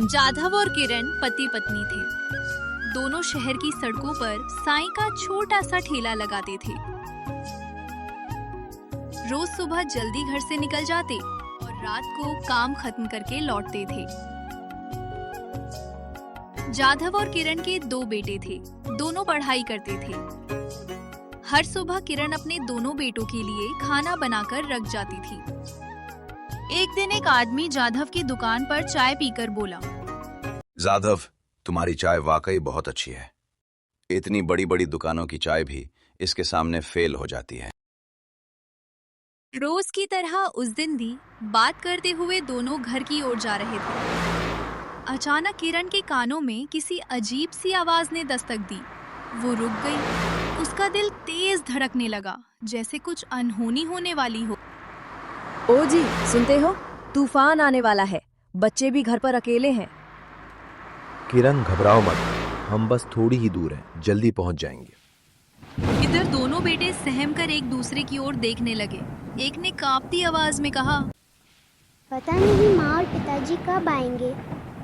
जाधव और किरण पति पत्नी थे। दोनों शहर की सड़कों पर साईं का छोटा सा ठेला लगाते थे। रोज सुबह जल्दी घर से निकल जाते और रात को काम खत्म करके लौटते थे। जाधव और किरण के 2 बेटे थे। दोनों पढ़ाई करते थे। हर सुबह किरण अपने दोनों बेटों के लिए खाना बनाकर रख जाती थी। एक दिन एक आदमी जाधव की दुकान पर चाय पीकर बोला, जाधव, तुम्हारी चाय वाकई बहुत अच्छी है। इतनी बड़ी बड़ी दुकानों की चाय भी इसके सामने फेल हो जाती है। रोज की तरह उस दिन भी बात करते हुए दोनों घर की ओर जा रहे थे। अचानक किरण के कानों में किसी अजीब सी आवाज ने दस्तक दी। वो रुक गई। उसका दिल तेज धड़कने लगा, जैसे कुछ अनहोनी होने वाली हो। ओ जी, सुनते हो? तूफान आने वाला है। बच्चे भी घर पर अकेले हैं। किरण, घबराओ मत, हम बस थोड़ी ही दूर हैं, जल्दी पहुंच जाएंगे। इधर दोनों बेटे सहम कर एक दूसरे की ओर देखने लगे। एक ने कांपती आवाज में कहा, पता नहीं माँ और पिताजी कब आएंगे।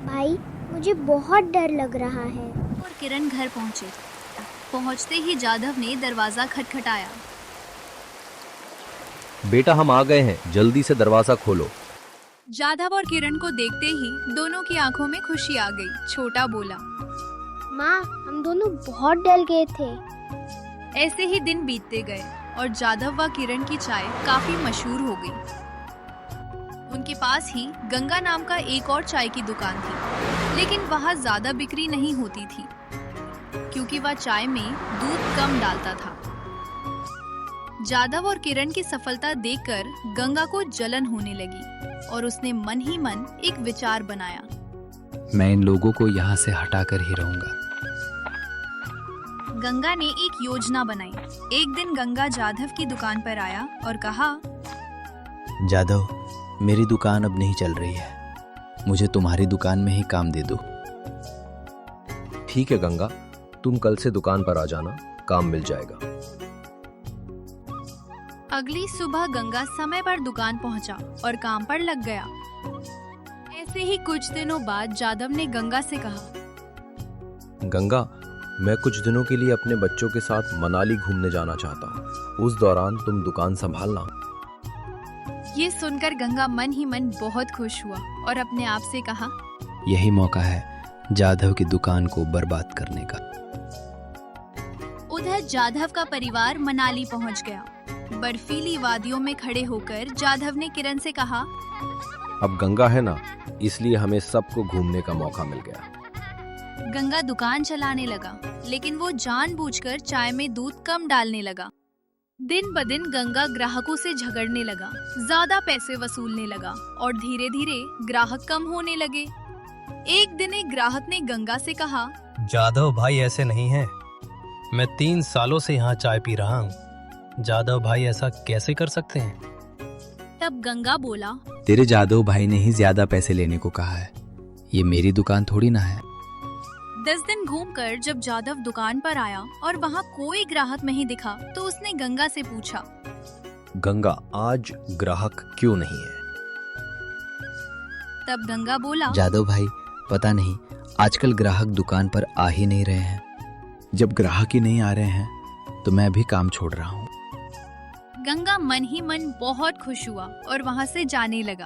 भाई, मुझे बहुत डर लग रहा है। और किरण घर पहुंचे। पहुंचते ही जाधव ने दरवाजा खटखटाया। बेटा, हम आ गए हैं, जल्दी से दरवाजा खोलो। जाधव और किरण को देखते ही दोनों की आंखों में खुशी आ गई। छोटा बोला, माँ, हम दोनों बहुत डर गए थे। ऐसे ही दिन बीतते गए और जाधव व किरण की चाय काफी मशहूर हो गई। उनके पास ही गंगा नाम का एक और चाय की दुकान थी, लेकिन वहाँ ज्यादा बिक्री नहीं होती थी क्योंकि वह चाय में दूध कम डालता था। जाधव और किरण की सफलता देखकर गंगा को जलन होने लगी और उसने मन ही मन एक विचार बनाया। मैं इन लोगों को यहाँ से हटाकर ही रहूंगा। गंगा ने एक योजना बनाई। एक दिन गंगा जाधव की दुकान पर आया और कहा, जाधव, मेरी दुकान अब नहीं चल रही है, मुझे तुम्हारी दुकान में ही काम दे दो। ठीक है गंगा, तुम कल से दुकान पर आ जाना, काम मिल जाएगा। अगली सुबह गंगा समय पर दुकान पहुंचा और काम पर लग गया। ऐसे ही कुछ दिनों बाद जाधव ने गंगा से कहा, गंगा, मैं कुछ दिनों के लिए अपने बच्चों के साथ मनाली घूमने जाना चाहता हूँ। उस दौरान तुम दुकान संभालना। ये सुनकर गंगा मन ही मन बहुत खुश हुआ और अपने आप से कहा, यही मौका है जाधव की दुकान को बर्बाद करने का। उधर जाधव का परिवार मनाली पहुंच गया। बर्फीली वादियों में खड़े होकर जाधव ने किरण से कहा, अब गंगा है ना, इसलिए हमें सबको घूमने का मौका मिल गया। गंगा दुकान चलाने लगा, लेकिन वो जानबूझकर चाय में दूध कम डालने लगा। दिन ब दिन गंगा ग्राहकों से झगड़ने लगा, ज्यादा पैसे वसूलने लगा और धीरे धीरे ग्राहक कम होने लगे। एक दिन एक ग्राहक ने गंगा से कहा, जाधव भाई ऐसे नहीं है, मैं 3 सालों से यहाँ चाय पी रहा हूँ। जाधव भाई ऐसा कैसे कर सकते हैं? तब गंगा बोला, तेरे जाधव भाई ने ही ज्यादा पैसे लेने को कहा है, ये मेरी दुकान थोड़ी ना है। 10 दिन घूमकर जब जाधव दुकान पर आया और वहाँ कोई ग्राहक नहीं दिखा, तो उसने गंगा से पूछा, गंगा, आज ग्राहक क्यों नहीं है? तब गंगा बोला, जाधव भाई, पता नहीं, आजकल ग्राहक दुकान पर आ ही नहीं रहे हैं। जब ग्राहक ही नहीं आ रहे हैं तो मैं भी काम छोड़ रहा हूँ। गंगा मन ही मन बहुत खुश हुआ और वहाँ से जाने लगा।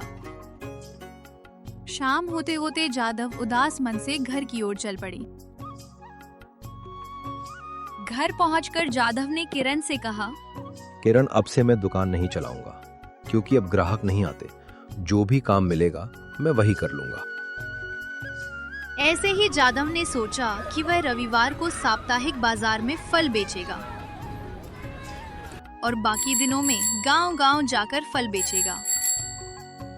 शाम होते होते जाधव उदास मन से घर की ओर चल पड़ी। घर पहुंचकर जाधव ने किरण से कहा, किरण, अब से मैं दुकान नहीं चलाऊंगा क्योंकि अब ग्राहक नहीं आते। जो भी काम मिलेगा मैं वही कर लूंगा। ऐसे ही जाधव ने सोचा कि वह रविवार को साप्ताहिक बाजार में फल बेचेगा और बाकी दिनों में गांव-गांव जाकर फल बेचेगा।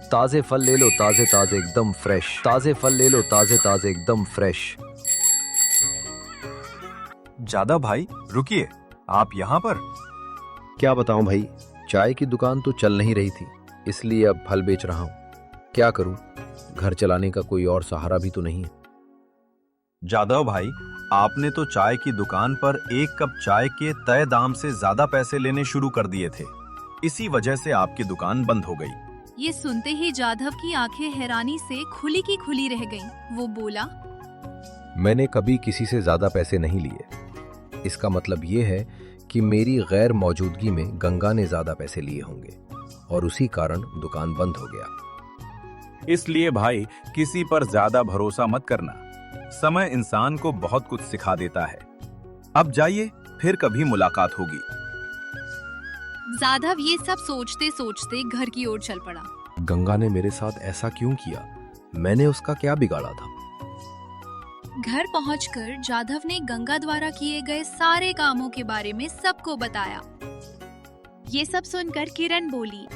ताजे फल ले लो, ताजे ताजे एकदम फ्रेश। ताजे फल ले लो, ताजे ताजे एकदम फ्रेश। जाधव भाई, रुकिए, आप यहाँ पर? क्या बताऊं भाई, चाय की दुकान तो चल नहीं रही थी, इसलिए अब फल बेच रहा हूँ। क्या करूं, घर चलाने का कोई और सहारा भी तो नहीं है। जाधव भाई, आपने तो चाय की दुकान पर 1 कप चाय के तय दाम से ज्यादा पैसे लेने शुरू कर दिए थे। इसी वजह से आपकी दुकान बंद हो गई। ये सुनते ही जाधव की आंखें हैरानी से खुली की खुली रह गईं। वो बोला, मैंने कभी किसी से ज्यादा पैसे नहीं लिए। इसका मतलब ये है कि मेरी गैर मौजूदगी में गंगा ने ज्यादा पैसे लिए होंगे और उसी कारण दुकान बंद हो गया। इसलिए भाई किसी पर ज्यादा भरोसा मत करना। समय इंसान को बहुत कुछ सिखा देता है। अब जाइए, फिर कभी मुलाकात होगी। जाधव ये सब सोचते सोचते घर की ओर चल पड़ा। गंगा ने मेरे साथ ऐसा क्यों किया? मैंने उसका क्या बिगाड़ा था? घर पहुंचकर जाधव ने गंगा द्वारा किए गए सारे कामों के बारे में सबको बताया। ये सब सुनकर किरण बोली,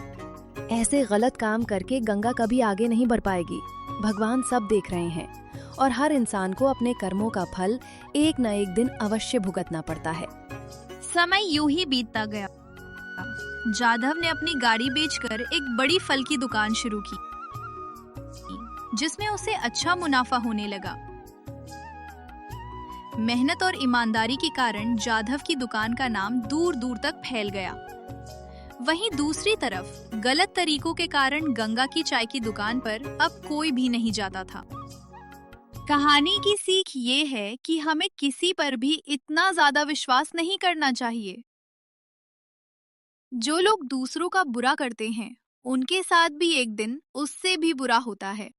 ऐसे गलत काम करके गंगा कभी आगे नहीं बढ़ पाएगी। भगवान सब देख रहे हैं और हर इंसान को अपने कर्मों का फल एक न एक दिन अवश्य भुगतना पड़ता है। समय यूं ही बीतता गया। जाधव ने अपनी गाड़ी बेचकर एक बड़ी फल की दुकान शुरू की, जिसमें उसे अच्छा मुनाफा होने लगा। मेहनत और ईमानदारी के कारण जाधव की दुकान का नाम दूर दूर तक फैल गया। वहीं दूसरी तरफ गलत तरीकों के कारण गंगा की चाय की दुकान पर अब कोई भी नहीं जाता था। कहानी की सीख ये है कि हमें किसी पर भी इतना ज्यादा विश्वास नहीं करना चाहिए। जो लोग दूसरों का बुरा करते हैं, उनके साथ भी एक दिन उससे भी बुरा होता है।